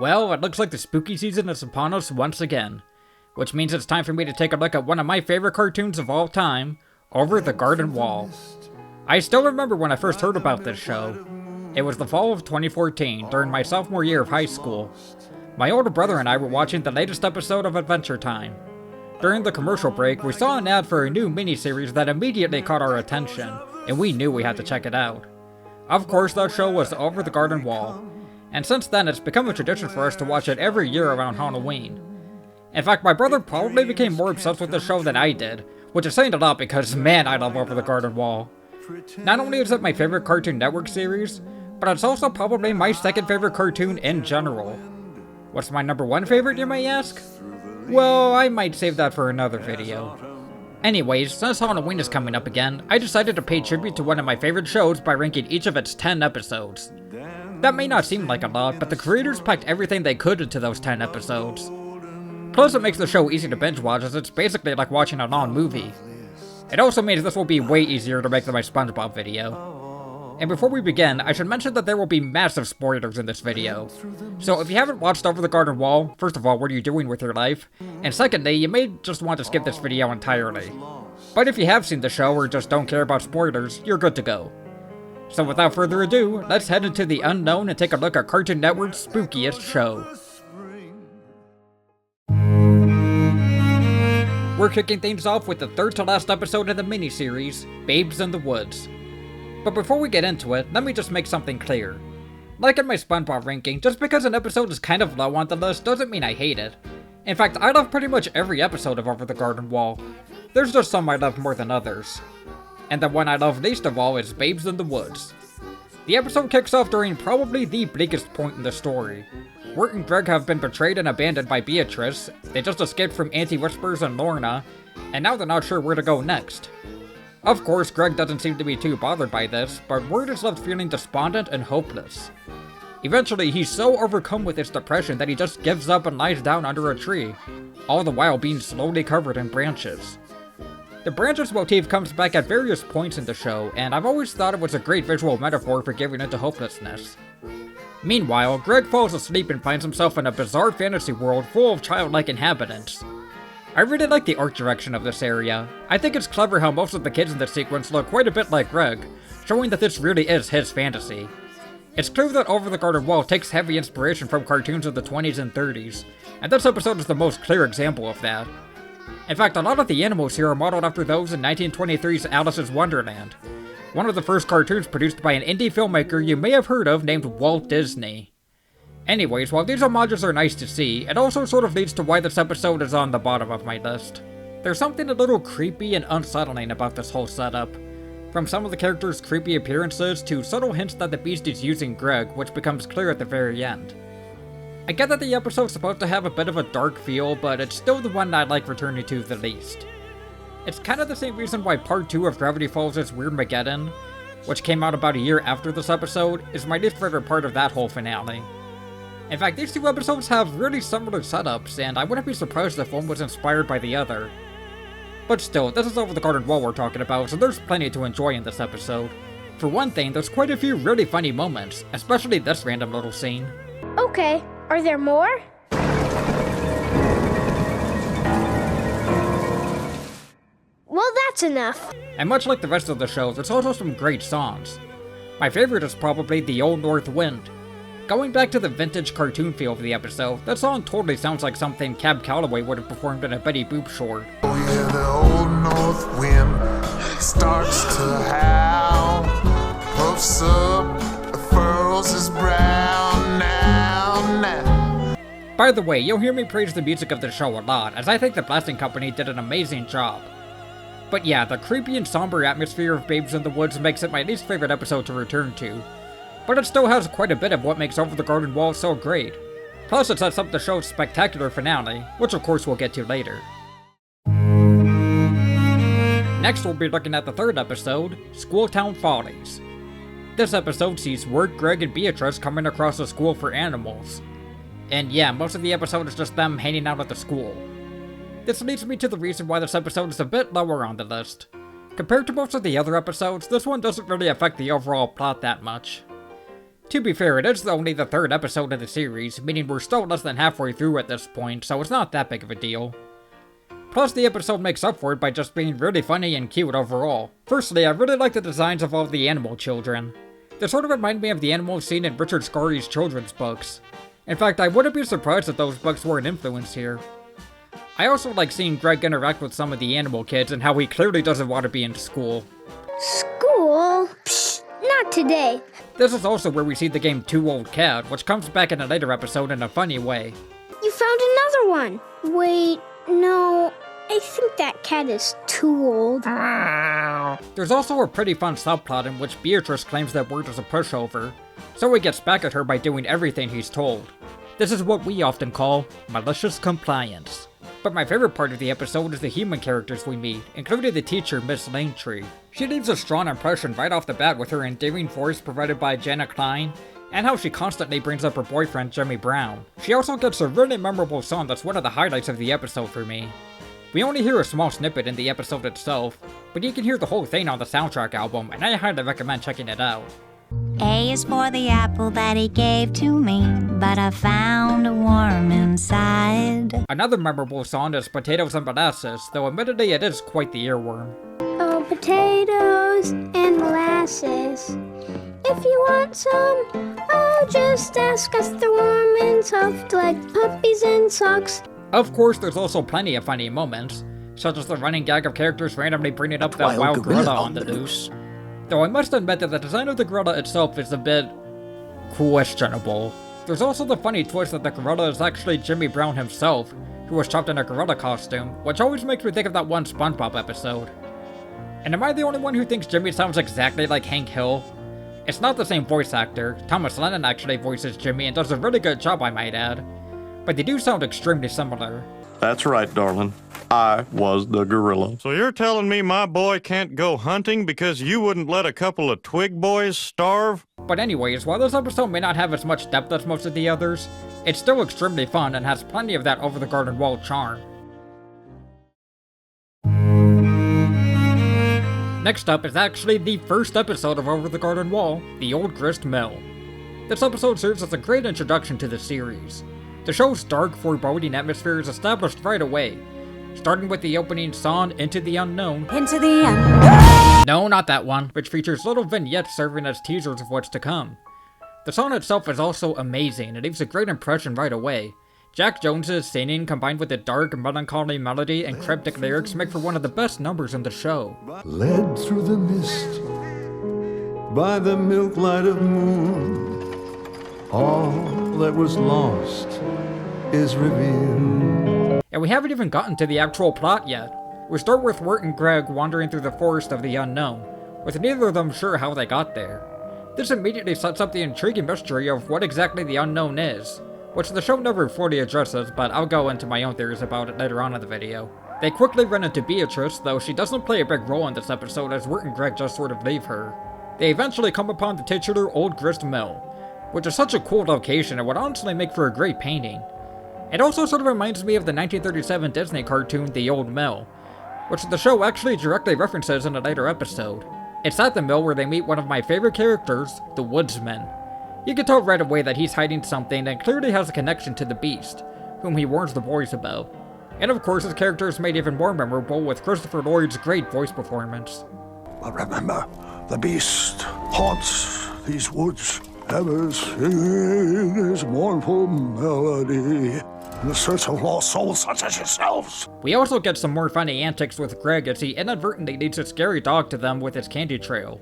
Well, it looks like the spooky season is upon us once again, which means it's time for me to take a look at one of my favorite cartoons of all time, Over the Garden Wall. I still remember when I first heard about this show. It was the fall of 2014, during my sophomore year of high school. My older brother and I were watching the latest episode of Adventure Time. During the commercial break, we saw an ad for a new miniseries that immediately caught our attention, and we knew we had to check it out. Of course, that show was Over the Garden Wall, and since then it's become a tradition for us to watch it every year around Halloween. In fact, my brother probably became more obsessed with the show than I did, which is saying a lot because, man, I love Over the Garden Wall. Not only is it my favorite Cartoon Network series, but it's also probably my second favorite cartoon in general. What's my number one favorite, you may ask? Well, I might save that for another video. Anyways, since Halloween is coming up again, I decided to pay tribute to one of my favorite shows by ranking each of its 10 episodes. That may not seem like a lot, but the creators packed everything they could into those 10 episodes. Plus, it makes the show easy to binge watch as it's basically like watching a long movie. It also means this will be way easier to make than my SpongeBob video. And before we begin, I should mention that there will be massive spoilers in this video. So if you haven't watched Over the Garden Wall, first of all, what are you doing with your life? And secondly, you may just want to skip this video entirely. But if you have seen the show or just don't care about spoilers, you're good to go. So without further ado, let's head into the unknown and take a look at Cartoon Network's spookiest show. We're kicking things off with the third to last episode of the miniseries, Babes in the Woods. But before we get into it, let me just make something clear. Like in my SpongeBob ranking, just because an episode is kind of low on the list doesn't mean I hate it. In fact, I love pretty much every episode of Over the Garden Wall. There's just some I love more than others. And the one I love least of all is Babes in the Woods. The episode kicks off during probably the bleakest point in the story. Wirt and Greg have been betrayed and abandoned by Beatrice, they just escaped from Auntie Whispers and Lorna, and now they're not sure where to go next. Of course, Greg doesn't seem to be too bothered by this, but Wirt is left feeling despondent and hopeless. Eventually, he's so overcome with his depression that he just gives up and lies down under a tree, all the while being slowly covered in branches. The branches motif comes back at various points in the show, and I've always thought it was a great visual metaphor for giving into hopelessness. Meanwhile, Greg falls asleep and finds himself in a bizarre fantasy world full of childlike inhabitants. I really like the art direction of this area. I think it's clever how most of the kids in this sequence look quite a bit like Greg, showing that this really is his fantasy. It's clear that Over the Garden Wall takes heavy inspiration from cartoons of the 20s and 30s, and this episode is the most clear example of that. In fact, a lot of the animals here are modeled after those in 1923's Alice's Wonderland, one of the first cartoons produced by an indie filmmaker you may have heard of named Walt Disney. Anyways, while these homages are nice to see, it also sort of leads to why this episode is on the bottom of my list. There's something a little creepy and unsettling about this whole setup. From some of the characters' creepy appearances to subtle hints that the Beast is using Greg, which becomes clear at the very end. I get that the episode's supposed to have a bit of a dark feel, but it's still the one I like returning to the least. It's kind of the same reason why Part 2 of Gravity Falls' Weirdmageddon, which came out about a year after this episode, is my least favorite part of that whole finale. In fact, these two episodes have really similar setups, and I wouldn't be surprised if one was inspired by the other. But still, this is Over the Garden Wall we're talking about, so there's plenty to enjoy in this episode. For one thing, there's quite a few really funny moments, especially this random little scene. Okay, are there more? Well, that's enough. And much like the rest of the show, there's also some great songs. My favorite is probably The Old North Wind. Going back to the vintage cartoon feel of the episode, that song totally sounds like something Cab Calloway would have performed in a Betty Boop short. Oh yeah, the old north wind starts to howl, puffs up, furls his brow now. By the way, you'll hear me praise the music of the show a lot, as I think the Blasting Company did an amazing job. But yeah, the creepy and somber atmosphere of Babes in the Woods makes it my least favorite episode to return to. But it still has quite a bit of what makes Over the Garden Wall so great. Plus it sets up the show's spectacular finale, which of course we'll get to later. Next we'll be looking at the third episode, Schooltown Follies. This episode sees Wirt, Greg, and Beatrice coming across a school for animals. And yeah, most of the episode is just them hanging out at the school. This leads me to the reason why this episode is a bit lower on the list. Compared to most of the other episodes, this one doesn't really affect the overall plot that much. To be fair, it is only the third episode of the series, meaning we're still less than halfway through at this point, so it's not that big of a deal. Plus, the episode makes up for it by just being really funny and cute overall. Firstly, I really like the designs of all the animal children. They sort of remind me of the animals seen in Richard Scarry's children's books. In fact, I wouldn't be surprised if those books were an influence here. I also like seeing Greg interact with some of the animal kids and how he clearly doesn't want to be in school. School? Psh, not today. This is also where we see the game Two Old Cat, which comes back in a later episode in a funny way. You found another one. Wait, no, I think that cat is too old. There's also a pretty fun subplot in which Beatrice claims that Wirt is a pushover, so he gets back at her by doing everything he's told. This is what we often call malicious compliance. But my favorite part of the episode is the human characters we meet, including the teacher, Miss Lanetree. She leaves a strong impression right off the bat with her endearing voice provided by Jenna Klein, and how she constantly brings up her boyfriend, Jimmy Brown. She also gets a really memorable song that's one of the highlights of the episode for me. We only hear a small snippet in the episode itself, but you can hear the whole thing on the soundtrack album, and I highly recommend checking it out. A is for the apple that he gave to me, but I found a worm inside. Another memorable song is Potatoes and Molasses, though admittedly it is quite the earworm. Oh, potatoes and molasses. If you want some, oh, just ask us. They're warm and soft like puppies in socks. Of course, there's also plenty of funny moments, such as the running gag of characters randomly bringing up that wild gorilla on the loose. Though I must admit that the design of the gorilla itself is a bit questionable. There's also the funny twist that the gorilla is actually Jimmy Brown himself, who was trapped in a gorilla costume, which always makes me think of that one SpongeBob episode. And am I the only one who thinks Jimmy sounds exactly like Hank Hill? It's not the same voice actor. Thomas Lennon actually voices Jimmy and does a really good job, I might add. But they do sound extremely similar. That's right, darling. I was the gorilla. So you're telling me my boy can't go hunting because you wouldn't let a couple of twig boys starve? But anyways, while this episode may not have as much depth as most of the others, it's still extremely fun and has plenty of that over the garden wall charm. Next up is actually the first episode of Over the Garden Wall, The Old Grist Mill. This episode serves as a great introduction to the series. The show's dark, foreboding atmosphere is established right away, starting with the opening song, Into the Unknown. Into the unknown. No, not that one, which features little vignettes serving as teasers of what's to come. The song itself is also amazing and leaves a great impression right away. Jack Jones's singing combined with the dark, melancholy melody and cryptic lyrics make for one of the best numbers in the show. Led through the mist by the milk light of moon, all that was lost is revealed. And we haven't even gotten to the actual plot yet. We start with Wirt and Greg wandering through the forest of the unknown, with neither of them sure how they got there. This immediately sets up the intriguing mystery of what exactly the unknown is, which the show never fully addresses, but I'll go into my own theories about it later on in the video. They quickly run into Beatrice, though she doesn't play a big role in this episode as Wirt and Greg just sort of leave her. They eventually come upon the titular Old Grist Mill, which is such a cool location and would honestly make for a great painting. It also sort of reminds me of the 1937 Disney cartoon The Old Mill, which the show actually directly references in a later episode. It's at the mill where they meet one of my favorite characters, the Woodsman. You can tell right away that he's hiding something and clearly has a connection to the Beast, whom he warns the boys about. And of course his character is made even more memorable with Christopher Lloyd's great voice performance. But remember, the Beast haunts these woods, ever singing his mournful melody in the search of lost souls such as yourselves. We also get some more funny antics with Greg as he inadvertently leads a scary dog to them with his candy trail.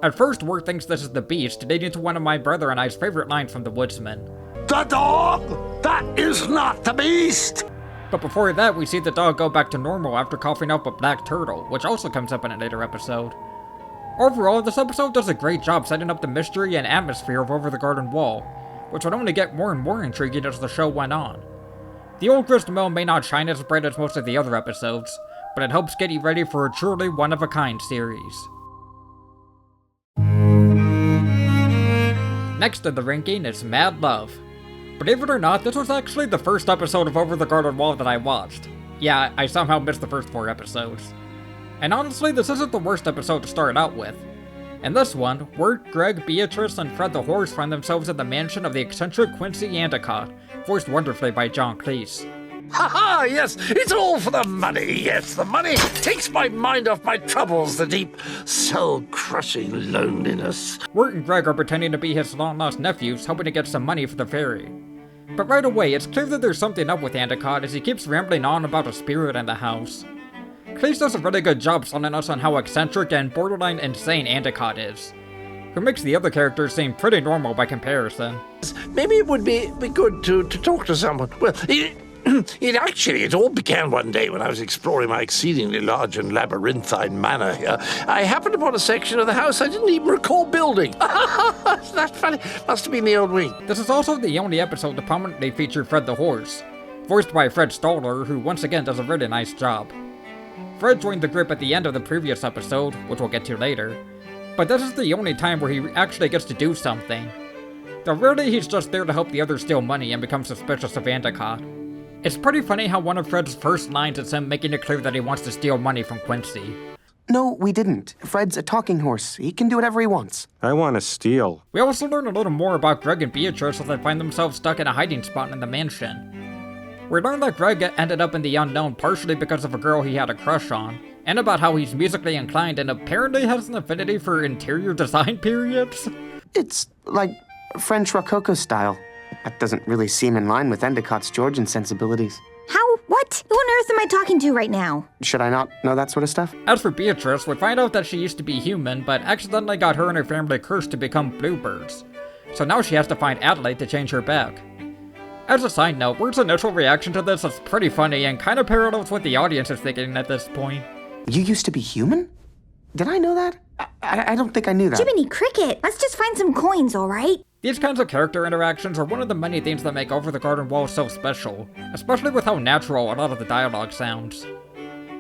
At first, Wirt thinks this is the Beast, leading to one of my brother and I's favorite lines from The Woodsman. The dog? That is not the Beast! But before that, we see the dog go back to normal after coughing up a black turtle, which also comes up in a later episode. Overall, this episode does a great job setting up the mystery and atmosphere of Over the Garden Wall, which would only get more and more intriguing as the show went on. The Old Grist Mill may not shine as bright as most of the other episodes, but it helps get you ready for a truly one-of-a-kind series. Next in the ranking is Mad Love. Believe it or not, this was actually the first episode of Over the Garden Wall that I watched. Yeah, I somehow missed the first 4 episodes. And honestly, this isn't the worst episode to start out with. In this one, Wirt, Greg, Beatrice, and Fred the Horse find themselves in the mansion of the eccentric Quincy Endicott, voiced wonderfully by John Cleese. Ha ha! Yes, it's all for the money. Yes, the money takes my mind off my troubles, the deep, soul-crushing loneliness. Wirt and Greg are pretending to be his long-lost nephews, hoping to get some money for the ferry. But right away, it's clear that there's something up with Endicott as he keeps rambling on about a spirit in the house. Cleese does a really good job selling us on how eccentric and borderline insane Endicott is, who makes the other characters seem pretty normal by comparison. Maybe it would be good to talk to someone. Well, it all began one day when I was exploring my exceedingly large and labyrinthine manor here. I happened upon a section of the house I didn't even recall building. Isn't that funny? Must have been the old wing. This is also the only episode to prominently feature Fred the Horse, voiced by Fred Stoller, who once again does a really nice job. Fred joined the group at the end of the previous episode, which we'll get to later, but this is the only time where he actually gets to do something. Though really he's just there to help the others steal money and become suspicious of Endicott. It's pretty funny how one of Fred's first lines is him making it clear that he wants to steal money from Quincy. No, we didn't. Fred's a talking horse. He can do whatever he wants. I want to steal. We also learn a little more about Greg and Beatrice as they find themselves stuck in a hiding spot in the mansion. We learn that Greg ended up in the unknown partially because of a girl he had a crush on, and about how he's musically inclined and apparently has an affinity for interior design periods. It's like French Rococo style. That doesn't really seem in line with Endicott's Georgian sensibilities. How? What? Who on earth am I talking to right now? Should I not know that sort of stuff? As for Beatrice, we find out that she used to be human, but accidentally got her and her family cursed to become bluebirds. So now she has to find Adelaide to change her back. As a side note, Wirt's initial reaction to this is pretty funny and kind of parallels what the audience is thinking at this point. You used to be human? Did I know that? I don't think I knew that. Jiminy Cricket! Let's just find some coins, alright? These kinds of character interactions are one of the many things that make Over the Garden Wall so special, especially with how natural a lot of the dialogue sounds.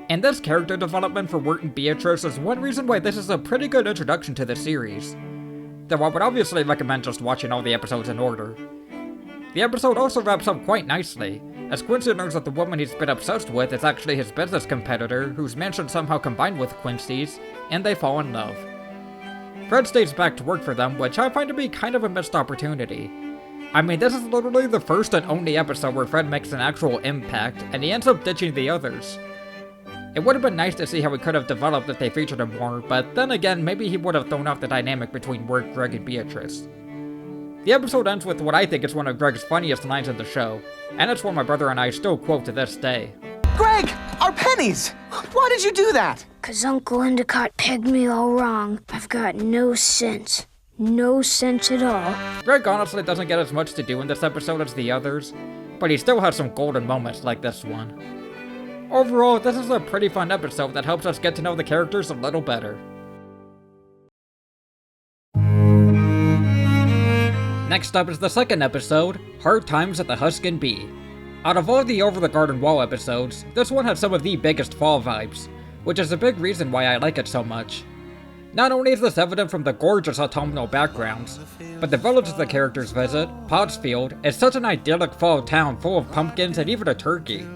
And this character development for Wirt and Beatrice is one reason why this is a pretty good introduction to the series, though I would obviously recommend just watching all the episodes in order. The episode also wraps up quite nicely, as Quincy learns that the woman he's been obsessed with is actually his business competitor, whose mansion somehow combined with Quincy's, and they fall in love. Fred stays back to work for them, which I find to be kind of a missed opportunity. I mean, this is literally the first and only episode where Fred makes an actual impact, and he ends up ditching the others. It would have been nice to see how he could have developed if they featured him more, but then again, maybe he would have thrown off the dynamic between Wirt, Greg, and Beatrice. The episode ends with what I think is one of Greg's funniest lines in the show, and it's one my brother and I still quote to this day. Greg! Our pennies! Why did you do that? 'Cause Uncle Endicott pegged me all wrong. I've got no sense. No sense at all. Greg honestly doesn't get as much to do in this episode as the others, but he still has some golden moments like this one. Overall, this is a pretty fun episode that helps us get to know the characters a little better. Next up is the second episode, Hard Times at the Husk and Bee. Out of all the Over the Garden Wall episodes, this one has some of the biggest fall vibes, which is a big reason why I like it so much. Not only is this evident from the gorgeous autumnal backgrounds, but the village the characters visit, Pottsfield, is such an idyllic fall town full of pumpkins and even a turkey.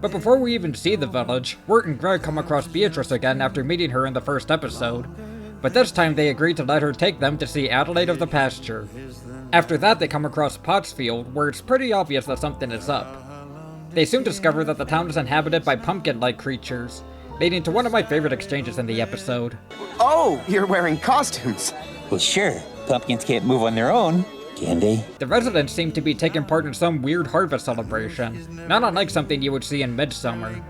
But before we even see the village, Wirt and Greg come across Beatrice again after meeting her in the first episode, but this time they agree to let her take them to see Adelaide of the Pasture. After that they come across Pottsfield, where it's pretty obvious that something is up. They soon discover that the town is inhabited by pumpkin-like creatures, leading to one of my favorite exchanges in the episode. Oh, you're wearing costumes. Well, sure. Pumpkins can't move on their own, can they? The residents seem to be taking part in some weird harvest celebration, not unlike something you would see in Midsummer.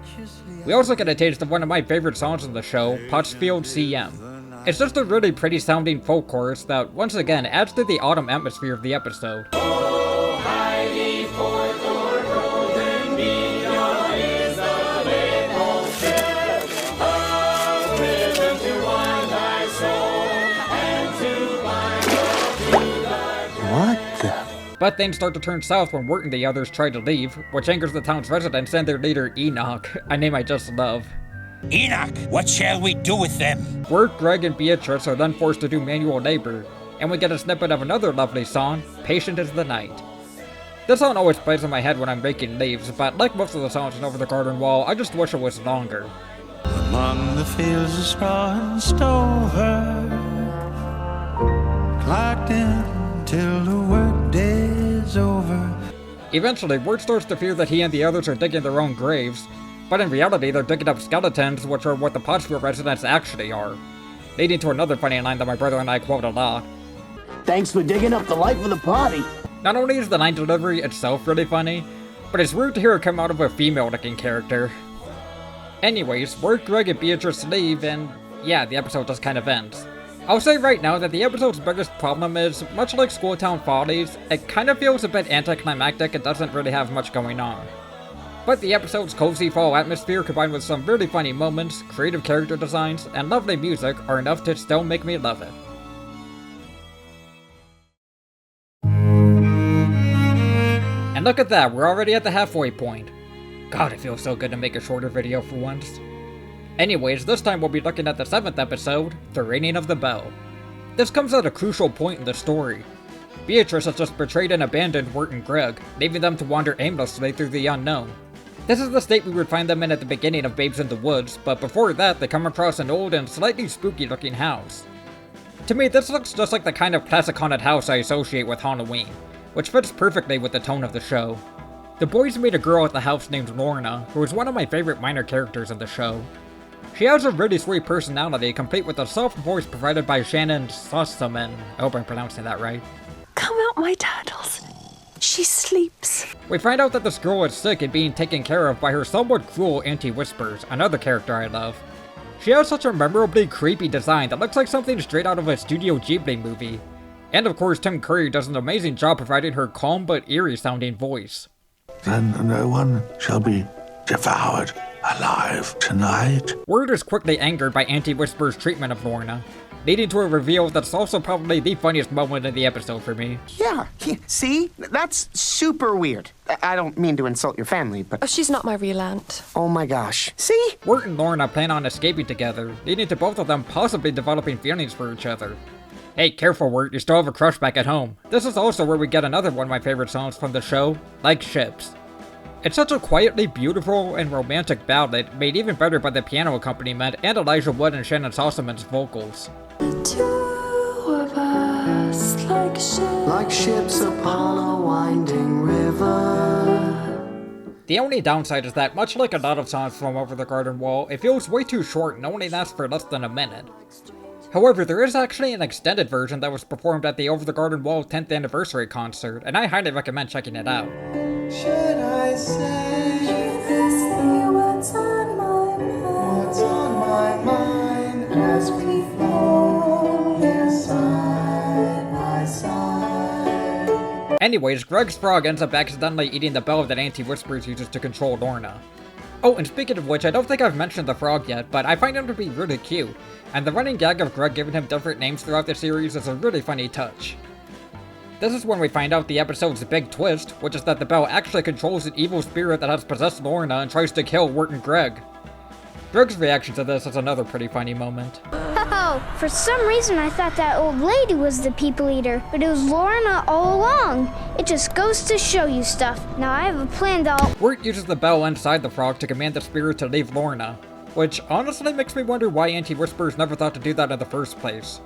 We also get a taste of one of my favorite songs in the show, Pottsfield CM. It's just a really pretty sounding folk chorus that, once again, adds to the autumn atmosphere of the episode. Oh, hie forth, Lord, golden bee, yon is the maple step, a rhythm to wind thy soul, and to bind to thy What the? But things start to turn south when Wirt and the others try to leave, which angers the town's residents and their leader, Enoch, a name I just love. Enoch, what shall we do with them? Wirt, Greg, and Beatrice are then forced to do manual labor, and we get a snippet of another lovely song, Patient is the Night. This song always plays in my head when I'm raking leaves, but like most of the songs in Over the Garden Wall, I just wish it was longer. Among the fields of straw and stover, locked in till the workday's over. Eventually, Wirt starts to fear that he and the others are digging their own graves, but in reality they're digging up skeletons, which are what the Pottsville residents actually are. Leading to another funny line that my brother and I quote a lot. Thanks for digging up the life of the party. Not only is the line delivery itself really funny, but it's weird to hear it come out of a female-looking character. Anyways, Wirt, Greg, and Beatrice leave, and yeah, the episode just kind of ends. I'll say right now that the episode's biggest problem is, much like Schooltown Follies, it kind of feels a bit anticlimactic and doesn't really have much going on. But the episode's cozy fall atmosphere combined with some really funny moments, creative character designs, and lovely music are enough to still make me love it. And look at that, we're already at the halfway point. God, it feels so good to make a shorter video for once. Anyways, this time we'll be looking at the 7th episode, The Ringing of the Bell. This comes at a crucial point in the story. Beatrice has just betrayed and abandoned Wirt and Greg, leaving them to wander aimlessly through the unknown. This is the state we would find them in at the beginning of Babes in the Woods, but before that they come across an old and slightly spooky looking house. To me, this looks just like the kind of classic haunted house I associate with Halloween, which fits perfectly with the tone of the show. The boys meet a girl at the house named Lorna, who is one of my favorite minor characters in the show. She has a really sweet personality, complete with a soft voice provided by Shannon Sossaman. I hope I'm pronouncing that right. Come out, my turtles. She sleeps. We find out that this girl is sick and being taken care of by her somewhat cruel Auntie Whispers, another character I love. She has such a memorably creepy design that looks like something straight out of a Studio Ghibli movie. And of course, Tim Curry does an amazing job providing her calm but eerie sounding voice. Then no one shall be devoured alive tonight. Wirt is quickly angered by Auntie Whisper's treatment of Lorna, leading to a reveal that's also probably the funniest moment in the episode for me. Yeah, see? That's super weird. I don't mean to insult your family, but... Oh, she's not my real aunt. Oh my gosh. See? Wirt and Lorna plan on escaping together, leading to both of them possibly developing feelings for each other. Hey, careful Wirt, you still have a crush back at home. This is also where we get another one of my favorite songs from the show, Like Ships. It's such a quietly beautiful and romantic ballad, made even better by the piano accompaniment and Elijah Wood and Shannon Sossaman's vocals. The two of us, like ships upon a winding river. The only downside is that, much like a lot of songs from Over the Garden Wall, it feels way too short and only lasts for less than a minute. However, there is actually an extended version that was performed at the Over the Garden Wall 10th anniversary concert, and I highly recommend checking it out. Should I say what's on my mind as we flow here side by side? Anyways, Greg's frog ends up accidentally eating the bell that Auntie Whispers uses to control Lorna. Oh, and speaking of which, I don't think I've mentioned the frog yet, but I find him to be really cute, and the running gag of Greg giving him different names throughout the series is a really funny touch. This is when we find out the episode's big twist, which is that the bell actually controls an evil spirit that has possessed Lorna and tries to kill Wirt and Greg. Greg's reaction to this is another pretty funny moment. Oh, for some reason I thought that old lady was the people eater, but it was Lorna all along. It just goes to show you stuff. Now I have a plan to... Wirt uses the bell inside the frog to command the spirit to leave Lorna, which honestly makes me wonder why Auntie Whispers never thought to do that in the first place.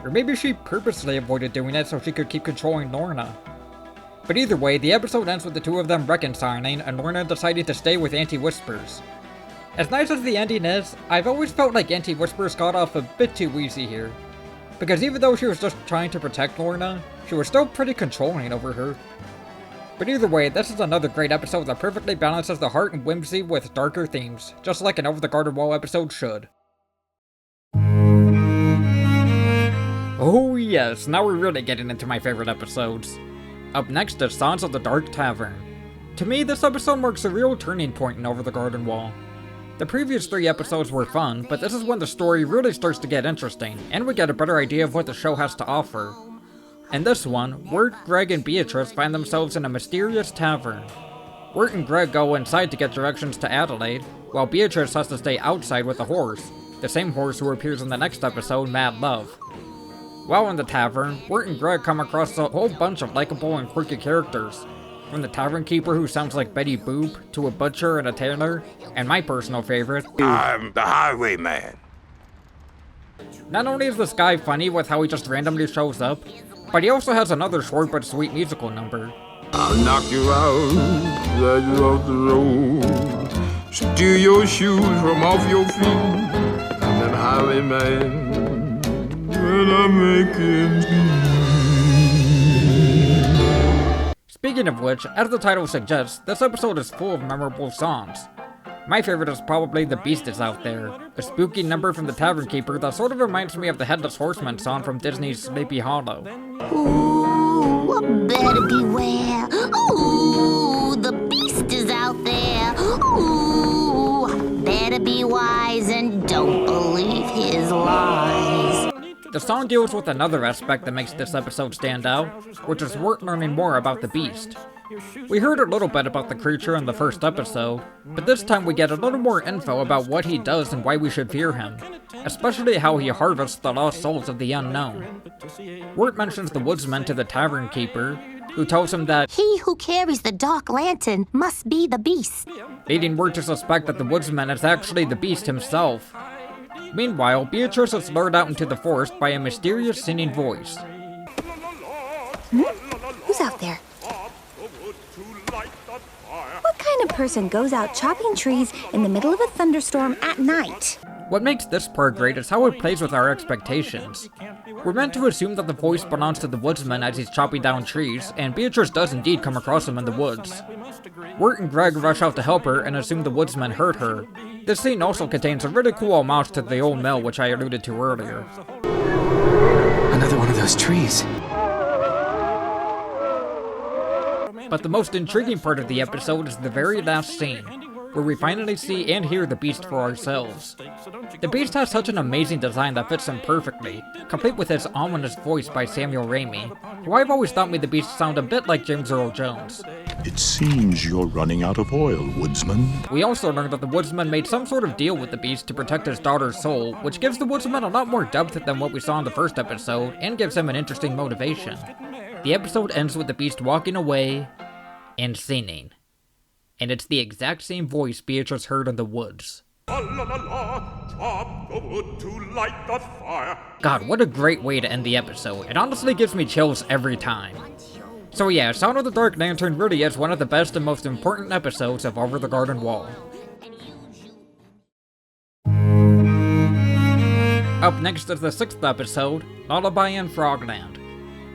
Or maybe she purposely avoided doing it so she could keep controlling Lorna. But either way, the episode ends with the two of them reconciling and Lorna deciding to stay with Auntie Whispers. As nice as the ending is, I've always felt like Auntie Whispers got off a bit too easy here. Because even though she was just trying to protect Lorna, she was still pretty controlling over her. But either way, this is another great episode that perfectly balances the heart and whimsy with darker themes, just like an Over the Garden Wall episode should. Oh yes, now we're really getting into my favorite episodes. Up next is Sons of the Dark Tavern. To me, this episode marks a real turning point in Over the Garden Wall. The previous 3 episodes were fun, but this is when the story really starts to get interesting, and we get a better idea of what the show has to offer. In this one, Wirt, Greg, and Beatrice find themselves in a mysterious tavern. Wirt and Greg go inside to get directions to Adelaide, while Beatrice has to stay outside with the horse, the same horse who appears in the next episode, Mad Love. While in the tavern, Wirt and Greg come across a whole bunch of likable and quirky characters, from the tavern keeper who sounds like Betty Boop, to a butcher and a tailor, and my personal favorite, I'm the highwayman. Not only is this guy funny with how he just randomly shows up, but he also has another short but sweet musical number. I'll knock you out, let you off the road, steal your shoes from off your feet, and then highwayman, when I'm making Speaking of which, as the title suggests, this episode is full of memorable songs. My favorite is probably The Beast Is Out There, a spooky number from the Tavern Keeper that sort of reminds me of the Headless Horseman song from Disney's Sleepy Hollow. Ooh, better beware. Ooh, the beast is out there. Ooh, better be wise and don't believe his lies. The song deals with another aspect that makes this episode stand out, which is Wirt learning more about the beast. We heard a little bit about the creature in the first episode, but this time we get a little more info about what he does and why we should fear him, especially how he harvests the lost souls of the unknown. Wirt mentions the woodsman to the Tavern Keeper, who tells him that he who carries the dark lantern must be the beast, leading Wirt to suspect that the woodsman is actually the beast himself. Meanwhile, Beatrice is lured out into the forest by a mysterious singing voice. Who's out there? What kind of person goes out chopping trees in the middle of a thunderstorm at night? What makes this part great is how it plays with our expectations. We're meant to assume that the voice belongs to the woodsman as he's chopping down trees, and Beatrice does indeed come across him in the woods. Wirt and Greg rush out to help her and assume the woodsman hurt her. This scene also contains a really cool homage to the old mill which I alluded to earlier. Another one of those trees. But the most intriguing part of the episode is the very last scene, where we finally see and hear the beast for ourselves. The beast has such an amazing design that fits him perfectly, complete with his ominous voice by Samuel Ramey, who I've always thought made the beast sound a bit like James Earl Jones. It seems you're running out of oil, woodsman. We also learned that the woodsman made some sort of deal with the beast to protect his daughter's soul, which gives the woodsman a lot more depth than what we saw in the first episode, and gives him an interesting motivation. The episode ends with the beast walking away and singing. And it's the exact same voice Beatrice heard in the woods. Chop the wood to light the fire. God, what a great way to end the episode. It honestly gives me chills every time. So yeah, Sound of the Dark Lantern really is one of the best and most important episodes of Over the Garden Wall. Up next is the 6th episode, Lullaby in Frogland.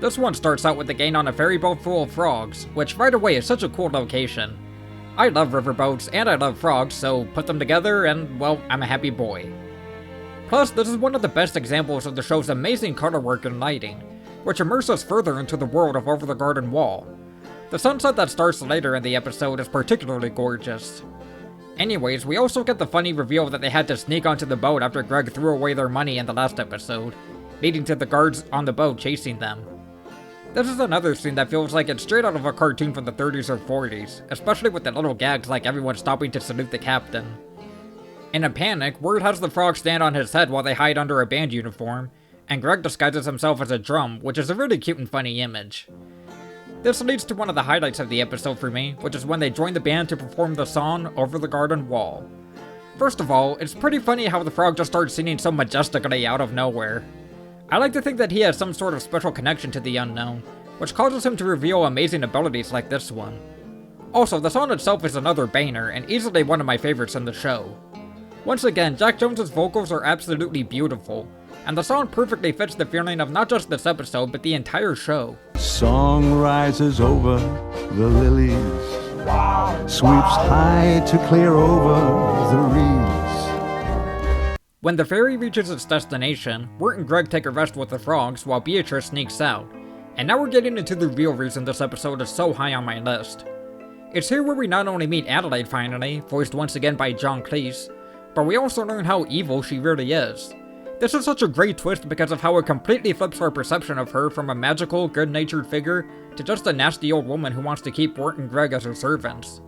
This one starts out with the gang on a ferry boat full of frogs, which right away is such a cool location. I love riverboats and I love frogs, so put them together and, well, I'm a happy boy. Plus, this is one of the best examples of the show's amazing color work and lighting, which immerse us further into the world of Over the Garden Wall. The sunset that starts later in the episode is particularly gorgeous. Anyways, we also get the funny reveal that they had to sneak onto the boat after Greg threw away their money in the last episode, leading to the guards on the boat chasing them. This is another scene that feels like it's straight out of a cartoon from the 30s or 40s, especially with the little gags like everyone stopping to salute the captain. In a panic, Wirt has the frog stand on his head while they hide under a band uniform, and Greg disguises himself as a drum, which is a really cute and funny image. This leads to one of the highlights of the episode for me, which is when they join the band to perform the song Over the Garden Wall. First of all, it's pretty funny how the frog just starts singing so majestically out of nowhere. I like to think that he has some sort of special connection to the unknown, which causes him to reveal amazing abilities like this one. Also, the song itself is another banger, and easily one of my favorites in the show. Once again, Jack Jones's vocals are absolutely beautiful, and the song perfectly fits the feeling of not just this episode, but the entire show. Song rises over the lilies, sweeps high to clear over the reeds. When the ferry reaches its destination, Wirt and Greg take a rest with the frogs while Beatrice sneaks out. And now we're getting into the real reason this episode is so high on my list. It's here where we not only meet Adelaide finally, voiced once again by John Cleese, but we also learn how evil she really is. This is such a great twist because of how it completely flips our perception of her from a magical, good-natured figure to just a nasty old woman who wants to keep Wirt and Greg as her servants.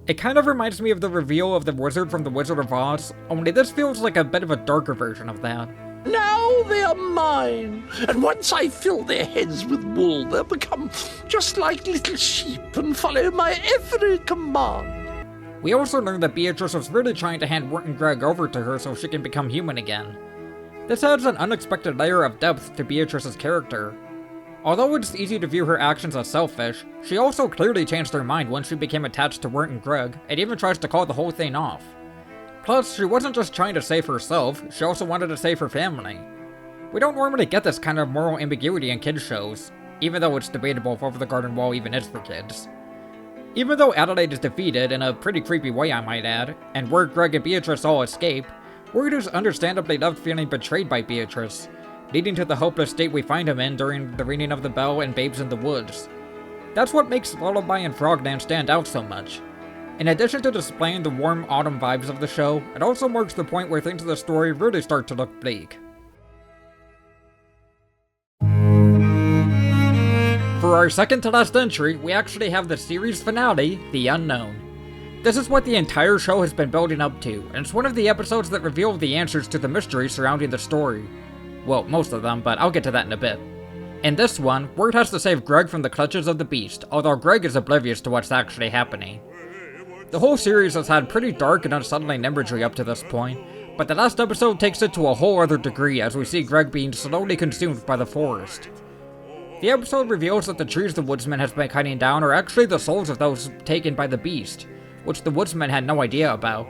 It kind of reminds me of the reveal of the wizard from The Wizard of Oz, only this feels like a bit of a darker version of that. Now they are mine, and once I fill their heads with wool, they'll become just like little sheep and follow my every command. We also learned that Beatrice was really trying to hand Wirt and Greg over to her so she can become human again. This adds an unexpected layer of depth to Beatrice's character. Although it's easy to view her actions as selfish, she also clearly changed her mind once she became attached to Wirt and Greg, and even tries to call the whole thing off. Plus, she wasn't just trying to save herself, she also wanted to save her family. We don't normally get this kind of moral ambiguity in kids shows, even though it's debatable if Over the Garden Wall even is for kids. Even though Adelaide is defeated, in a pretty creepy way I might add, and Wirt, Greg, and Beatrice all escape, Wirt is understandably left feeling betrayed by Beatrice, leading to the hopeless state we find him in during the ringing of the bell and Babes in the Woods. That's what makes Lullaby and Frogland stand out so much. In addition to displaying the warm autumn vibes of the show, it also marks the point where things in the story really start to look bleak. For our second to last entry, we actually have the series finale, The Unknown. This is what the entire show has been building up to, and it's one of the episodes that reveal the answers to the mystery surrounding the story. Well, most of them, but I'll get to that in a bit. In this one, Wirt has to save Greg from the clutches of the Beast, although Greg is oblivious to what's actually happening. The whole series has had pretty dark and unsettling imagery up to this point, but the last episode takes it to a whole other degree as we see Greg being slowly consumed by the forest. The episode reveals that the trees the woodsman has been cutting down are actually the souls of those taken by the Beast, which the woodsman had no idea about.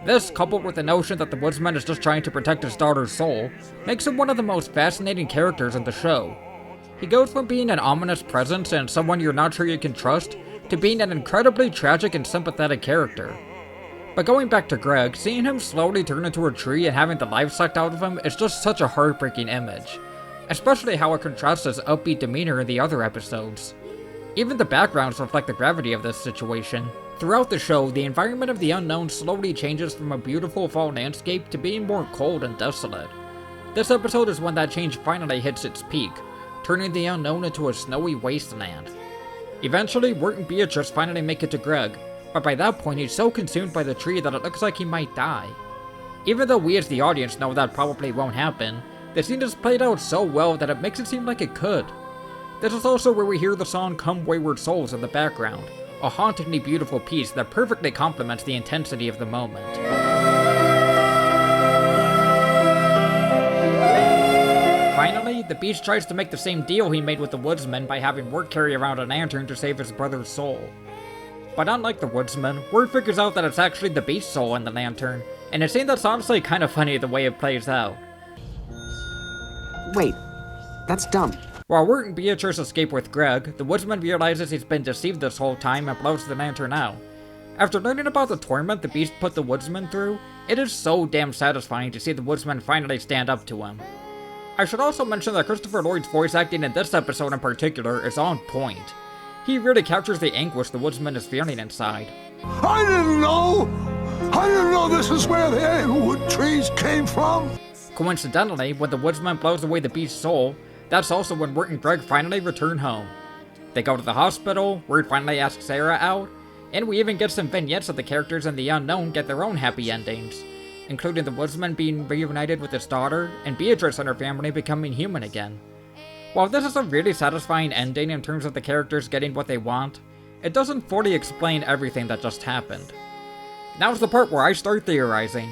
This, coupled with the notion that the woodsman is just trying to protect his daughter's soul, makes him one of the most fascinating characters in the show. He goes from being an ominous presence and someone you're not sure you can trust, to being an incredibly tragic and sympathetic character. But going back to Greg, seeing him slowly turn into a tree and having the life sucked out of him is just such a heartbreaking image, especially how it contrasts his upbeat demeanor in the other episodes. Even the backgrounds reflect the gravity of this situation. Throughout the show, the environment of the unknown slowly changes from a beautiful fall landscape to being more cold and desolate. This episode is when that change finally hits its peak, turning the unknown into a snowy wasteland. Eventually, Wirt and Beatrice finally make it to Greg, but by that point he's so consumed by the tree that it looks like he might die. Even though we as the audience know that probably won't happen, the scene is played out so well that it makes it seem like it could. This is also where we hear the song Come Wayward Souls in the background, a hauntingly beautiful piece that perfectly complements the intensity of the moment. Finally, the Beast tries to make the same deal he made with the woodsman by having Wirt carry around a lantern to save his brother's soul. But unlike the woodsman, Wirt figures out that it's actually the Beast's soul in the lantern, and it seems that's honestly kind of funny the way it plays out. Wait, that's dumb. While Wirt and Beatrice escape with Greg, the woodsman realizes he's been deceived this whole time and blows the lantern out. After learning about the torment the Beast put the woodsman through, it is so damn satisfying to see the woodsman finally stand up to him. I should also mention that Christopher Lloyd's voice acting in this episode in particular is on point. He really captures the anguish the woodsman is feeling inside. I didn't know this is where the Elwood trees came from. Coincidentally, when the woodsman blows away the Beast's soul, that's also when Wirt and Greg finally return home. They go to the hospital, Wirt finally asks Sarah out, and we even get some vignettes of the characters in The Unknown get their own happy endings, including the woodsman being reunited with his daughter, and Beatrice and her family becoming human again. While this is a really satisfying ending in terms of the characters getting what they want, it doesn't fully explain everything that just happened. Now's the part where I start theorizing.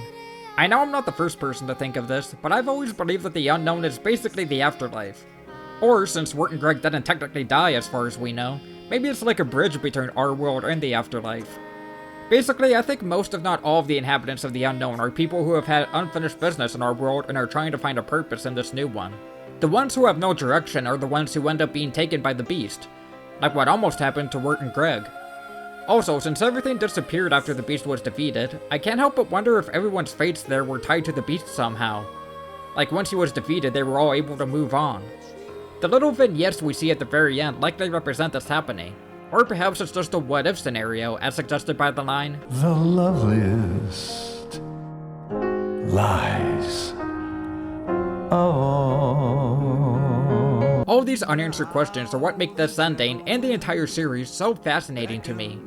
I know I'm not the first person to think of this, but I've always believed that the unknown is basically the afterlife. Or, since Wirt and Greg didn't technically die as far as we know, maybe it's like a bridge between our world and the afterlife. Basically, I think most if not all of the inhabitants of the unknown are people who have had unfinished business in our world and are trying to find a purpose in this new one. The ones who have no direction are the ones who end up being taken by the Beast, like what almost happened to Wirt and Greg. Also, since everything disappeared after the Beast was defeated, I can't help but wonder if everyone's fates there were tied to the Beast somehow. Like once he was defeated, they were all able to move on. The little vignettes we see at the very end likely represent this happening. Or perhaps it's just a what-if scenario, as suggested by the line, The loveliest lies of all. All these unanswered questions are what make this ending and the entire series so fascinating to me.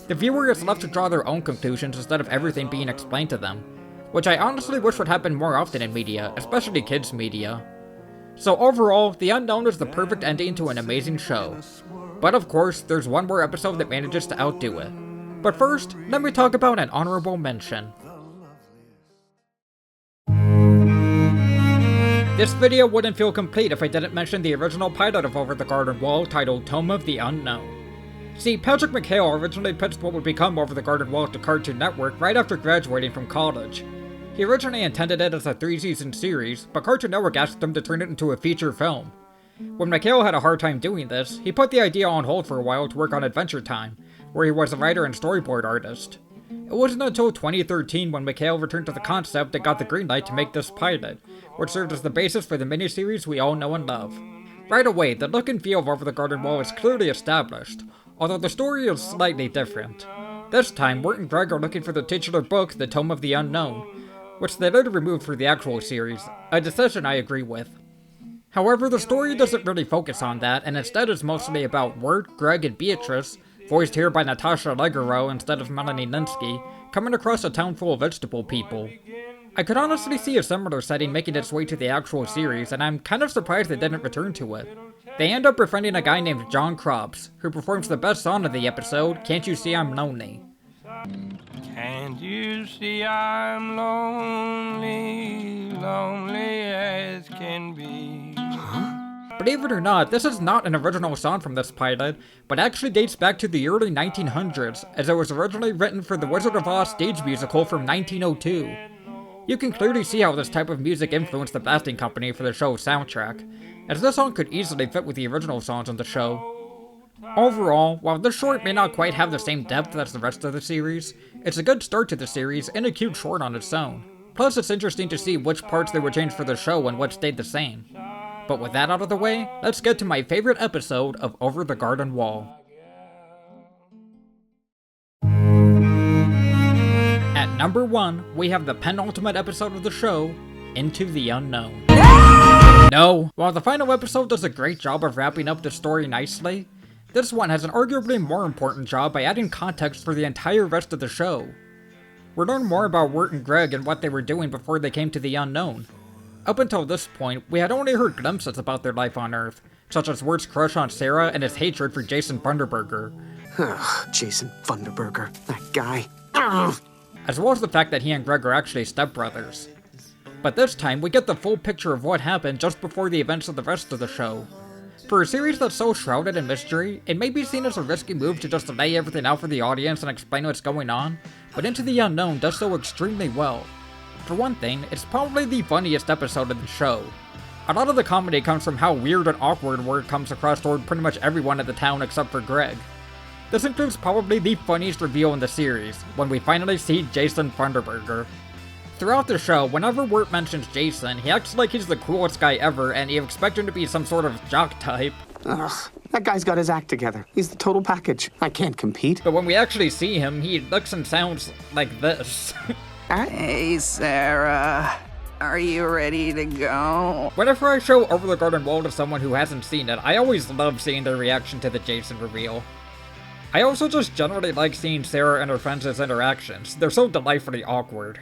The viewer is left to draw their own conclusions instead of everything being explained to them, which I honestly wish would happen more often in media, especially kids media. So overall, The Unknown is the perfect ending to an amazing show. But of course, there's one more episode that manages to outdo it. But first, let me talk about an honorable mention. This video wouldn't feel complete if I didn't mention the original pilot of Over the Garden Wall titled Tome of the Unknown. See, Patrick McHale originally pitched what would become Over the Garden Wall to Cartoon Network right after graduating from college. He originally intended it as a 3-season series, but Cartoon Network asked him to turn it into a feature film. When McHale had a hard time doing this, he put the idea on hold for a while to work on Adventure Time, where he was a writer and storyboard artist. It wasn't until 2013 when McHale returned to the concept that got the green light to make this pilot, which served as the basis for the miniseries we all know and love. Right away, the look and feel of Over the Garden Wall is clearly established, although the story is slightly different. This time, Wirt and Greg are looking for the titular book, The Tome of the Unknown, which they later removed for the actual series, a decision I agree with. However, the story doesn't really focus on that, and instead is mostly about Wirt, Greg, and Beatrice, voiced here by Natasha Leggero instead of Melanie Lynskey, coming across a town full of vegetable people. I could honestly see a similar setting making its way to the actual series, and I'm kind of surprised they didn't return to it. They end up befriending a guy named John Krops, who performs the best song of the episode, Can't You See I'm Lonely? Can't you see I'm lonely, lonely as can be? Believe it or not, this is not an original song from this pilot, but actually dates back to the early 1900s, as it was originally written for the Wizard of Oz stage musical from 1902. You can clearly see how this type of music influenced the Basting Company for the show's soundtrack, as this song could easily fit with the original songs on the show. Overall, while this short may not quite have the same depth as the rest of the series, it's a good start to the series and a cute short on its own. Plus, it's interesting to see which parts they would change for the show and what stayed the same. But with that out of the way, let's get to my favorite episode of Over the Garden Wall. At number 1, we have the penultimate episode of the show, Into the Unknown. No, while the final episode does a great job of wrapping up the story nicely, this one has an arguably more important job by adding context for the entire rest of the show. We learn more about Wirt and Greg and what they were doing before they came to the unknown. Up until this point, we had only heard glimpses about their life on Earth, such as Wirt's crush on Sarah and his hatred for Jason Funderburger. Jason Funderburger, that guy. As well as the fact that he and Greg are actually stepbrothers. But this time, we get the full picture of what happened just before the events of the rest of the show. For a series that's so shrouded in mystery, it may be seen as a risky move to just lay everything out for the audience and explain what's going on, but Into the Unknown does so extremely well. For one thing, it's probably the funniest episode of the show. A lot of the comedy comes from how weird and awkward Wirt comes across toward pretty much everyone in the town except for Greg. This includes probably the funniest reveal in the series, when we finally see Jason Funderburger. Throughout the show, whenever Wirt mentions Jason, he acts like he's the coolest guy ever and you expect him to be some sort of jock type. Ugh, that guy's got his act together. He's the total package. I can't compete. But when we actually see him, he looks and sounds like this. Hey, Sarah. Are you ready to go? Whenever I show Over the Garden Wall to someone who hasn't seen it, I always love seeing their reaction to the Jason reveal. I also just generally like seeing Sarah and her friends' interactions. They're so delightfully awkward.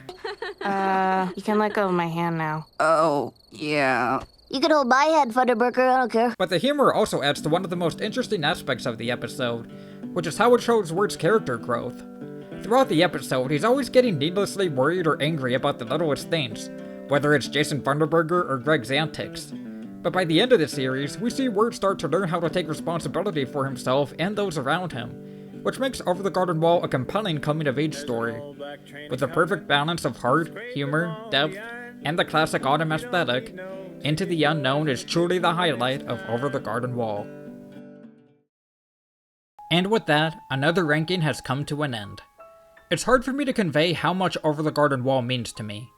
You can let go of my hand now. Oh, yeah. You can hold my hand, Funderburger, I don't care. But the humor also adds to one of the most interesting aspects of the episode, which is how it shows Wirt's character growth. Throughout the episode, he's always getting needlessly worried or angry about the littlest things, whether it's Jason Funderburger or Greg's antics. But by the end of the series, we see Wirt start to learn how to take responsibility for himself and those around him, which makes Over the Garden Wall a compelling coming-of-age story. With a perfect balance of heart, humor, depth, and the classic autumn aesthetic, Into the Unknown is truly the highlight of Over the Garden Wall. And with that, another ranking has come to an end. It's hard for me to convey how much Over the Garden Wall means to me.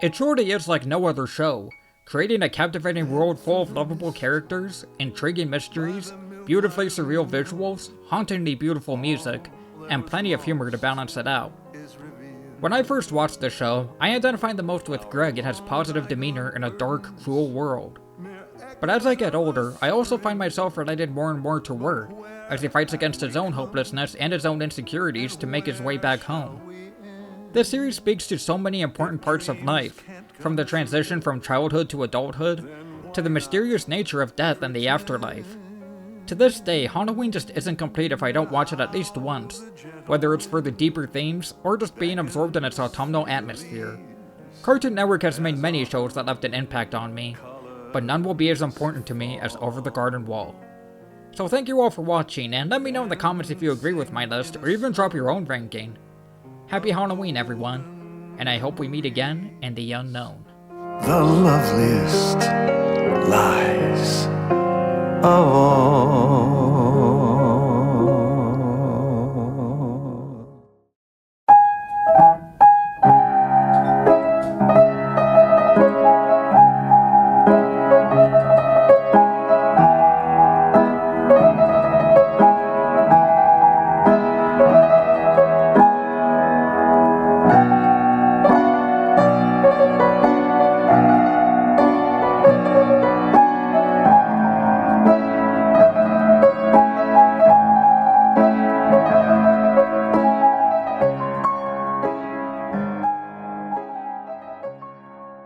It truly is like no other show, creating a captivating world full of lovable characters, intriguing mysteries, beautifully surreal visuals, hauntingly beautiful music, and plenty of humor to balance it out. When I first watched the show, I identified the most with Greg and his positive demeanor in a dark, cruel world. But as I get older, I also find myself related more and more to Wirt, as he fights against his own hopelessness and his own insecurities to make his way back home. This series speaks to so many important parts of life, from the transition from childhood to adulthood, to the mysterious nature of death and the afterlife. To this day, Halloween just isn't complete if I don't watch it at least once, whether it's for the deeper themes or just being absorbed in its autumnal atmosphere. Cartoon Network has made many shows that left an impact on me, but none will be as important to me as Over the Garden Wall. So thank you all for watching, and let me know in the comments if you agree with my list, or even drop your own ranking. Happy Halloween, everyone, and I hope we meet again in the unknown. The loveliest lies of all.